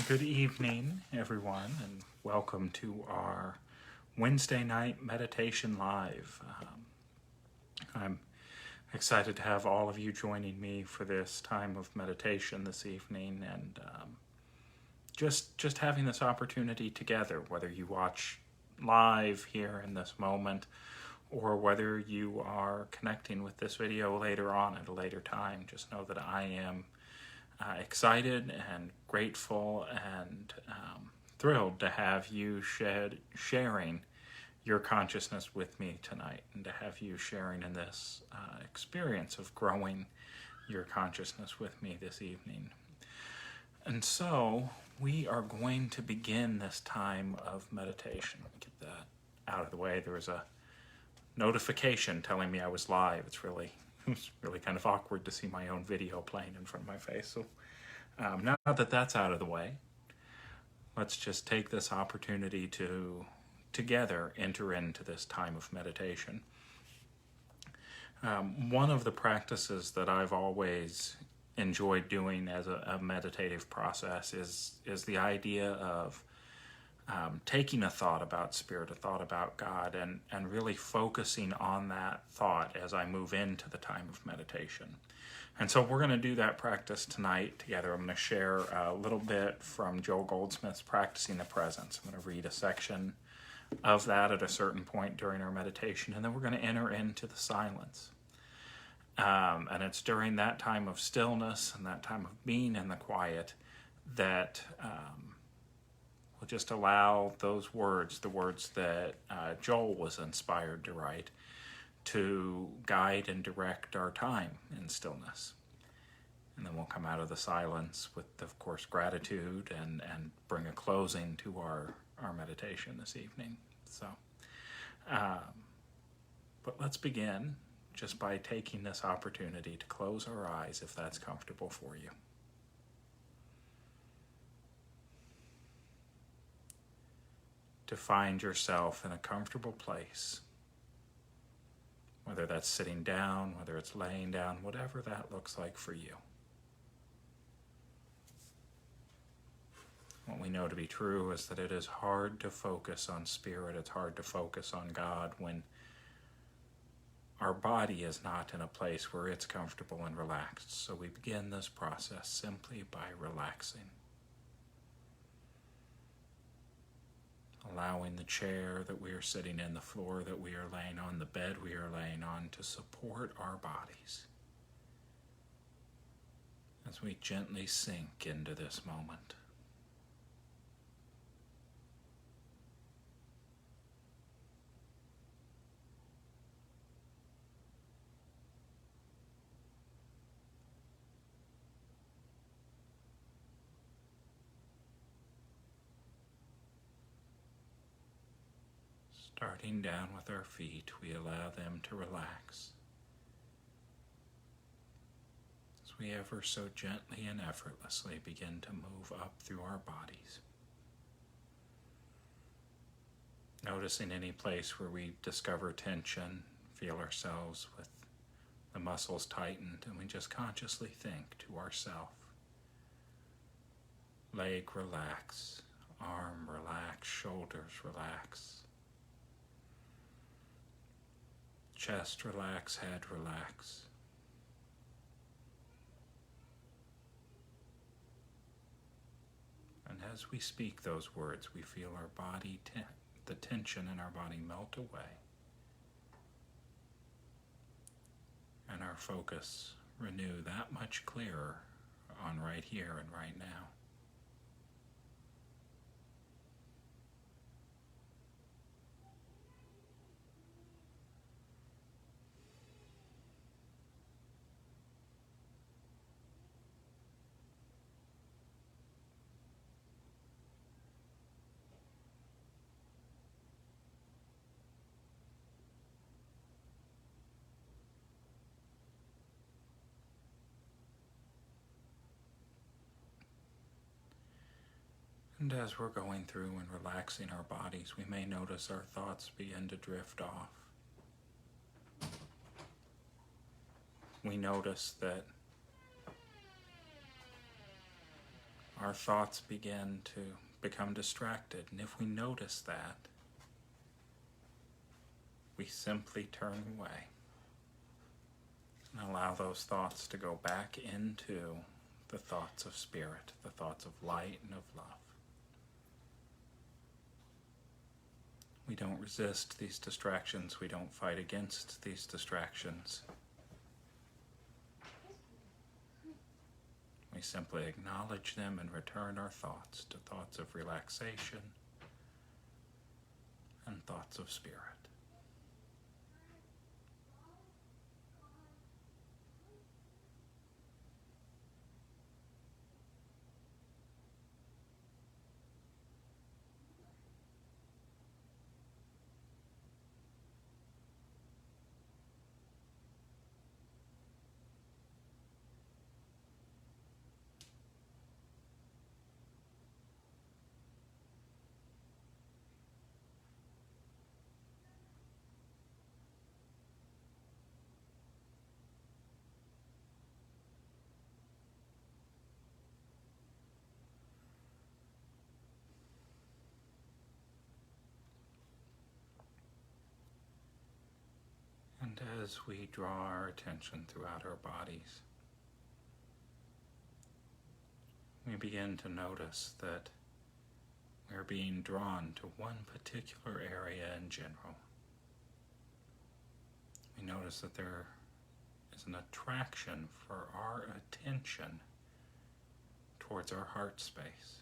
Good evening, everyone, and welcome to our Wednesday night meditation live. I'm excited to have all of you joining me for this time of meditation this evening, and just having this opportunity together, whether you watch live here in this moment or whether you are connecting with this video later on at a later time. Just know that I am excited and grateful and thrilled to have you sharing your consciousness with me tonight, and to have you sharing in this experience of growing your consciousness with me this evening. And so we are going to begin this time of meditation. Let me get that out of the way. There was a notification telling me I was live. It was really kind of awkward to see my own video playing in front of my face. So now that that's out of the way, let's just take this opportunity to together enter into this time of meditation. One of the practices that I've always enjoyed doing as a meditative process is the idea of taking a thought about spirit, a thought about God, and really focusing on that thought as I move into the time of meditation. And so we're going to do that practice tonight together. I'm going to share a little bit from Joel Goldsmith's Practicing the Presence. I'm going to read a section of that at a certain point during our meditation, and then we're going to enter into the silence. And it's during that time of stillness and that time of being in the quiet that we'll just allow those words, the words that Joel was inspired to write, to guide and direct our time in stillness. And then we'll come out of the silence with, of course, gratitude and bring a closing to our meditation this evening. So, but let's begin just by taking this opportunity to close our eyes if that's comfortable for you. To find yourself in a comfortable place, whether that's sitting down, whether it's laying down, whatever that looks like for you. What we know to be true is that it is hard to focus on spirit, it's hard to focus on God when our body is not in a place where it's comfortable and relaxed. So we begin this process simply by relaxing. Allowing the chair that we are sitting in, the floor that we are laying on, the bed we are laying on to support our bodies as we gently sink into this moment. Starting down with our feet, we allow them to relax as we ever so gently and effortlessly begin to move up through our bodies. Noticing any place where we discover tension, feel ourselves with the muscles tightened, and we just consciously think to ourselves, leg relax, arm relax, shoulders relax. Chest relax, head relax. And as we speak those words, we feel our body, the tension in our body melt away. And our focus renew that much clearer on right here and right now. And as we're going through and relaxing our bodies, we may notice our thoughts begin to drift off. We notice that our thoughts begin to become distracted. And if we notice that, we simply turn away and allow those thoughts to go back into the thoughts of spirit, the thoughts of light and of love. We don't resist these distractions. We don't fight against these distractions. We simply acknowledge them and return our thoughts to thoughts of relaxation and thoughts of spirit. And as we draw our attention throughout our bodies, we begin to notice that we're being drawn to one particular area in general. We notice that there is an attraction for our attention towards our heart space.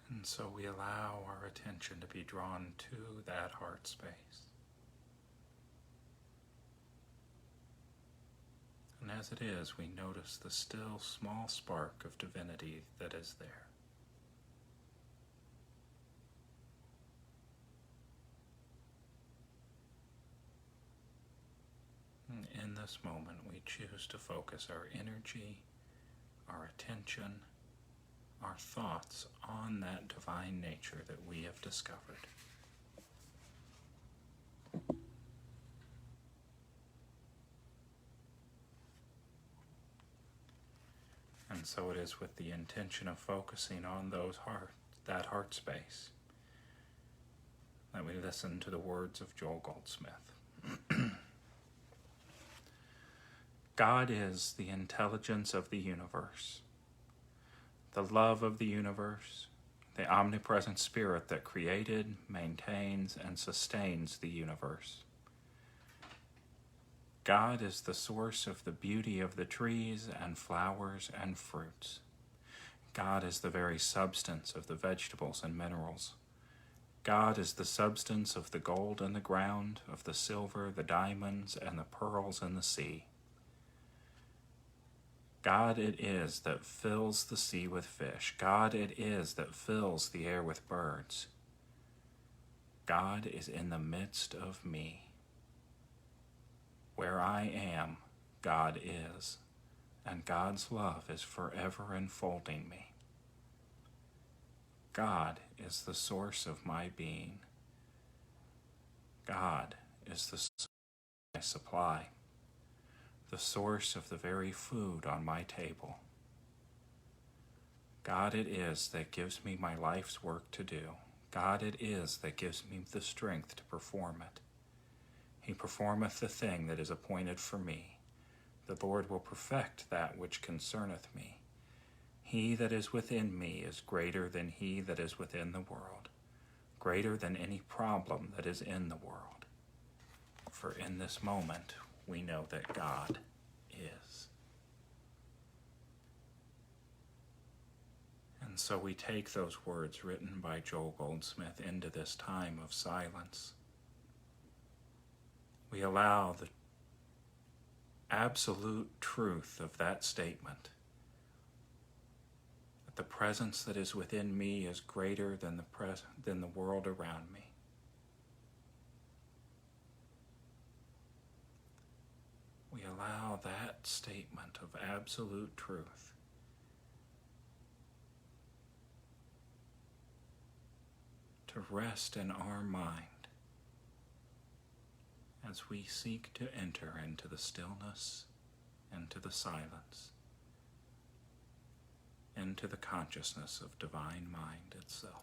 And so we allow our attention to be drawn to that heart space. And as it is, we notice the still small spark of divinity that is there. And in this moment, we choose to focus our energy, our attention, our thoughts on that divine nature that we have discovered. And so it is with the intention of focusing on that heart space that we listen to the words of Joel Goldsmith. God is the intelligence of the universe, the love of the universe, the omnipresent spirit that created, maintains, and sustains the universe. God is the source of the beauty of the trees and flowers and fruits. God is the very substance of the vegetables and minerals. God is the substance of the gold in the ground, of the silver, the diamonds, and the pearls in the sea. God it is that fills the sea with fish. God it is that fills the air with birds. God is in the midst of me. Where I am, God is, and God's love is forever enfolding me. God is the source of my being. God is the source of my supply, the source of the very food on my table. God it is that gives me my life's work to do. God it is that gives me the strength to perform it. He performeth the thing that is appointed for me. The Lord will perfect that which concerneth me. He that is within me is greater than he that is within the world, greater than any problem that is in the world. For in this moment, we know that God is. And so we take those words written by Joel Goldsmith into this time of silence. We allow the absolute truth of that statement, that the presence that is within me is greater than the world around me. We allow that statement of absolute truth to rest in our mind as we seek to enter into the stillness, into the silence, into the consciousness of divine mind itself.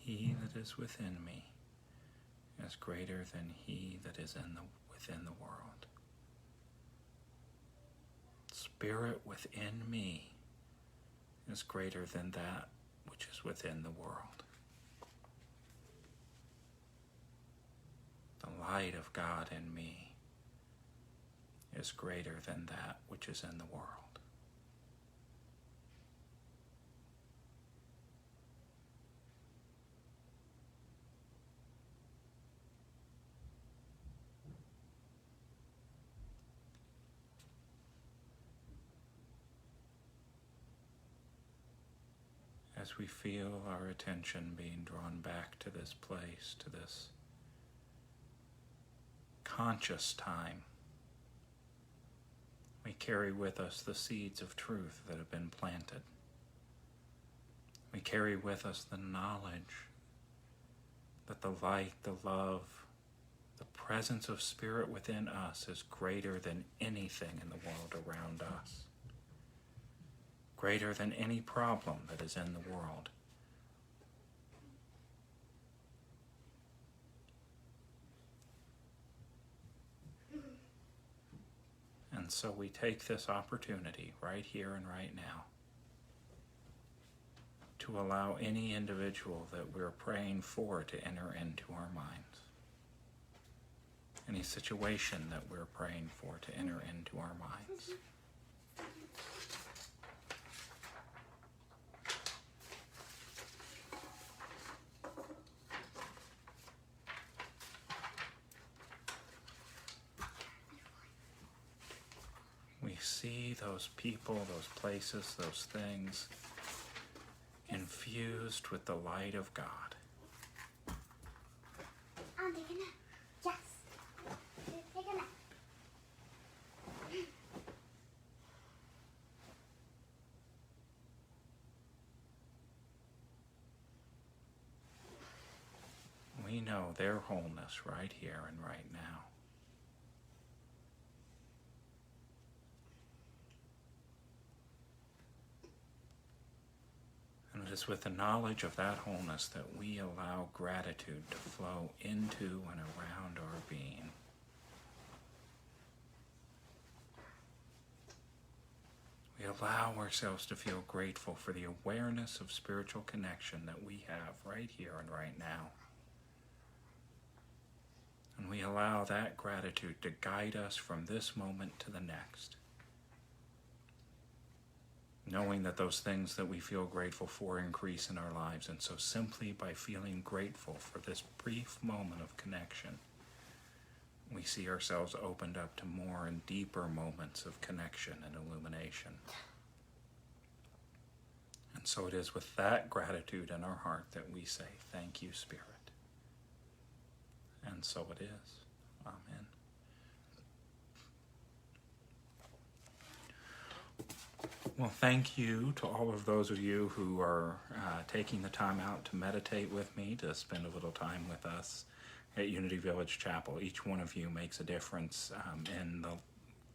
He that is within me is greater than he that is within the world. Spirit within me is greater than that which is within the world. The light of God in me is greater than that which is in the world. As we feel our attention being drawn back to this place, to this conscious time, we carry with us the seeds of truth that have been planted. We carry with us the knowledge that the light, the love, the presence of Spirit within us is greater than anything in the world around us. Greater than any problem that is in the world. And so we take this opportunity right here and right now to allow any individual that we're praying for to enter into our minds. Any situation that we're praying for to enter into our minds. We see those people, those places, those things infused with the light of God. I'm taking it. Yes. Taking it. know their wholeness right here and right now. And it is with the knowledge of that wholeness that we allow gratitude to flow into and around our being. We allow ourselves to feel grateful for the awareness of spiritual connection that we have right here and right now. And we allow that gratitude to guide us from this moment to the next. Knowing that those things that we feel grateful for increase in our lives. And so simply by feeling grateful for this brief moment of connection, we see ourselves opened up to more and deeper moments of connection and illumination. And so it is with that gratitude in our heart that we say, thank you, Spirit. And so it is. Amen. Well, thank you to all of those of you who are taking the time out to meditate with me, to spend a little time with us at Unity Village Chapel. Each one of you makes a difference in the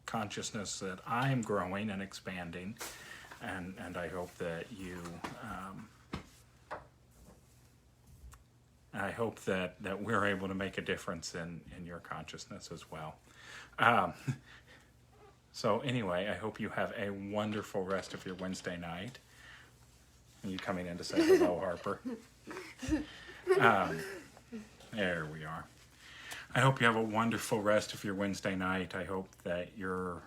consciousness that I'm growing and expanding, and I hope that you that we're able to make a difference in your consciousness as well. So anyway, I hope you have a wonderful rest of your Wednesday night. Are you coming in to say hello, Harper? There we are. I hope you have a wonderful rest of your Wednesday night. I hope that your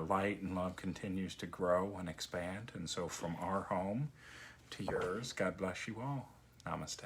light and love continues to grow and expand. And so from our home to yours, God bless you all. Namaste.